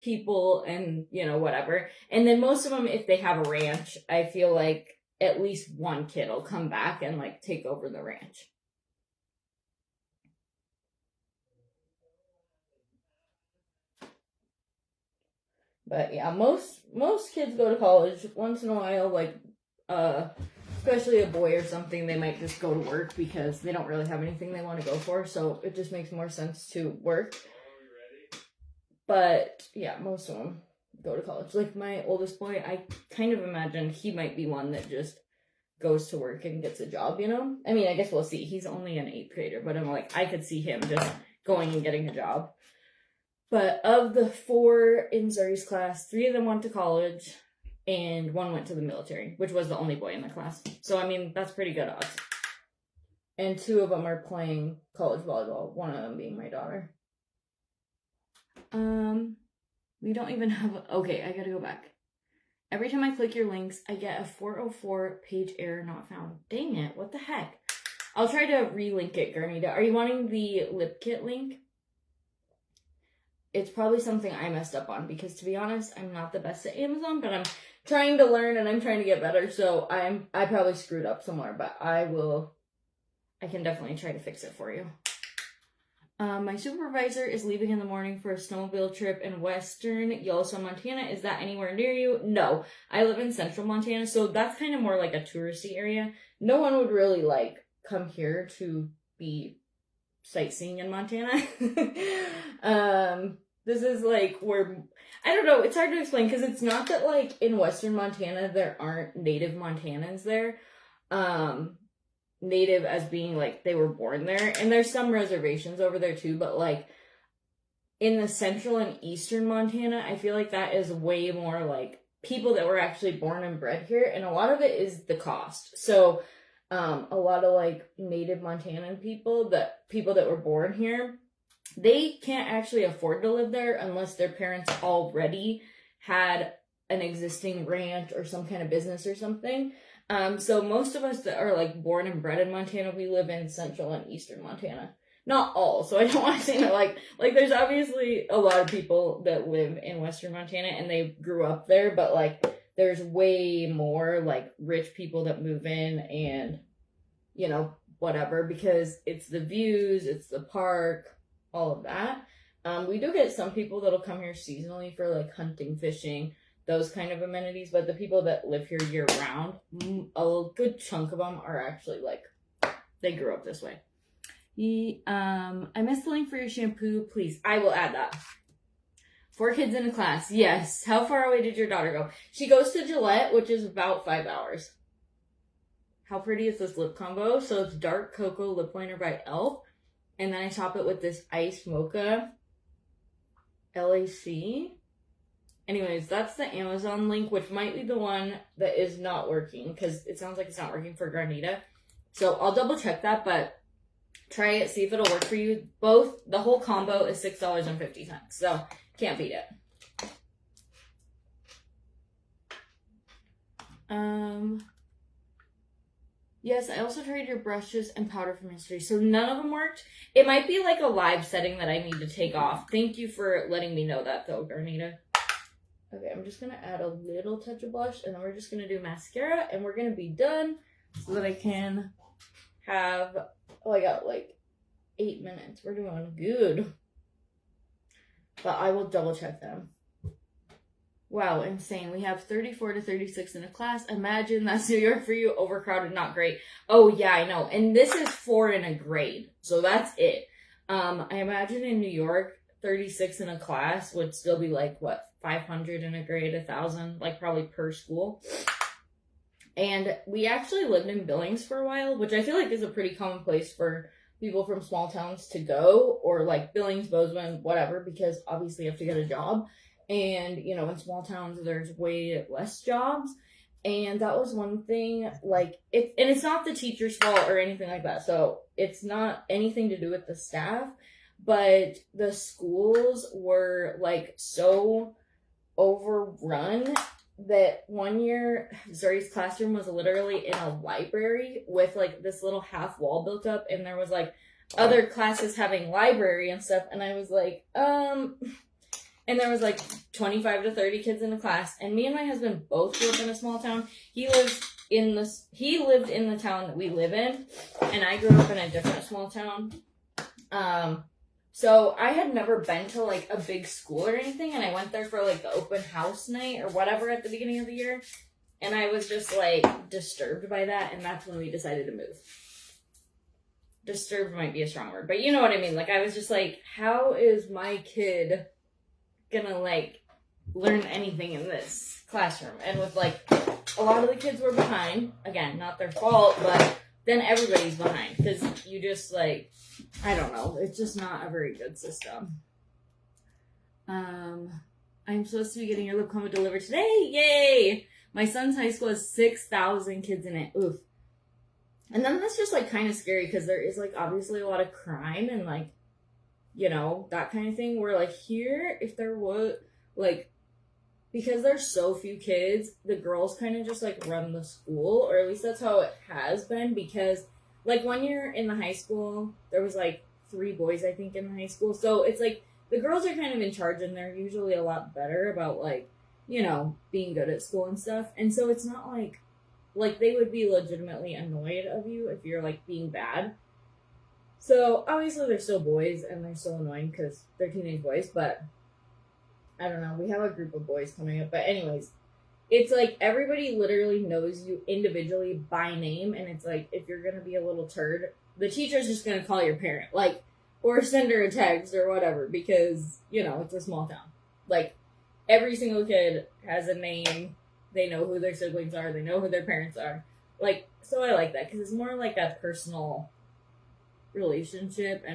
people and, whatever. And then most of them, if they have a ranch, I feel like at least one kid will come back and, like, take over the ranch. But yeah, most kids go to college. Once in a while, like, especially a boy or something, they might just go to work because they don't really have anything they want to go for, so it just makes more sense to work. But yeah, most of them go to college. Like my oldest boy, I kind of imagine he might be one that just goes to work and gets a job, I mean, I guess we'll see. He's only an 8th grader, but I'm like, I could see him just going and getting a job. But of the 4 in Zuri's class, 3 of them went to college, and 1 went to the military, which was the only boy in the class. So, I mean, that's pretty good odds. And 2 of them are playing college volleyball, one of them being my daughter. We don't even have... Okay, I gotta go back. Every time I click your links, I get a 404 page error not found. Dang it, what the heck? I'll try to relink it, Garnita. Are you wanting the lip kit link? It's probably something I messed up on because, to be honest, I'm not the best at Amazon, but I'm trying to learn and I'm trying to get better, so I probably screwed up somewhere, but I can definitely try to fix it for you. My supervisor is leaving in the morning for a snowmobile trip in western Yellowstone, Montana. Is that anywhere near you? No. I live in central Montana, so that's kind of more like a touristy area. No one would really, like, come here to be sightseeing in Montana. This is, like, where... I don't know, it's hard to explain, because it's not that, like, in western Montana there aren't native Montanans there. Native as being, like, they were born there. And there's some reservations over there, too. But, like, in the central and eastern Montana, I feel like that is way more, like, people that were actually born and bred here. And a lot of it is the cost. So, a lot of, like, native Montanan people that were born here, they can't actually afford to live there unless their parents already had an existing ranch or some kind of business or something. So most of us that are, like, born and bred in Montana, we live in central and eastern Montana. Not all, so I don't want to say that, like, there's obviously a lot of people that live in western Montana and they grew up there, but, like, there's way more, like, rich people that move in and, whatever, because it's the views, it's the park, all of that. We do get some people that'll come here seasonally for, like, hunting, fishing, those kind of amenities, but the people that live here year round, a good chunk of them are actually, like, they grew up this way. I missed the link for your shampoo. Please, I will add that. 4 kids in a class. Yes. How far away did your daughter go? She goes to Gillette, which is about 5 hours. How pretty is this lip combo? So it's dark cocoa lip liner by e.l.f. And then I top it with this iced mocha LAC. Anyways, that's the Amazon link, which might be the one that is not working, because it sounds like it's not working for Garnita. So I'll double check that, but try it, see if it'll work for you. The whole combo is $6.50, so can't beat it. Yes, I also tried your brushes and powder from history, so none of them worked. It might be like a live setting that I need to take off. Thank you for letting me know that, though, Garnita. Okay, I'm just going to add a little touch of blush, and then we're just going to do mascara, and we're going to be done so that I can have... Oh, I got, like, 8 minutes. We're doing good. But I will double-check them. Wow, insane. We have 34 to 36 in a class. Imagine that's New York for you. Overcrowded, not great. Oh, yeah, I know. And this is 4 in a grade, so that's it. I imagine in New York, 36 in a class would still be like, what, 500 in a grade, 1,000, like probably per school. And we actually lived in Billings for a while, which I feel like is a pretty common place for people from small towns to go, or like Billings, Bozeman, whatever, because obviously you have to get a job. And, in small towns, there's way less jobs. And that was one thing, like, and it's not the teacher's fault or anything like that. So it's not anything to do with the staff. But the schools were, like, so overrun that one year Zuri's classroom was literally in a library with, like, this little half wall built up. And there was, like, other classes having library and stuff. And I was like, And and there was like 25 to 30 kids in the class, and me and my husband both grew up in a small town. He lived in the town that we live in, and I grew up in a different small town. So I had never been to like a big school or anything, and I went there for like the open house night or whatever at the beginning of the year, and I was just like disturbed by that, and that's when we decided to move. Disturbed might be a strong word, but you know what I mean. Like, I was just like, how is my kid gonna like learn anything in this classroom? And with like a lot of the kids were behind, again, not their fault, but then everybody's behind because you just like, I don't know, it's just not a very good system. I'm supposed to be getting your lip coma delivered today. Yay! My son's high school has 6,000 kids in it. Oof. And then that's just like kind of scary because there is like obviously a lot of crime and like, you know, that kind of thing. Where like here, if there was like, because there's so few kids, the girls kind of just like run the school, or at least that's how it has been. Because like 1 year in the high school, there was like 3 boys, I think, in the high school. So it's like the girls are kind of in charge, and they're usually a lot better about like, you know, being good at school and stuff. And so it's not like they would be legitimately annoyed of you if you're like being bad. So obviously they're still boys and they're still annoying because they're teenage boys, but I don't know. We have a group of boys coming up, but anyways, it's like everybody literally knows you individually by name, and it's like if you're gonna be a little turd, the teacher's just gonna call your parent, like, or send her a text or whatever, because, you know, it's a small town. Like, every single kid has a name. They know who their siblings are. They know who their parents are. Like, so I like that because it's more like a personal relationship and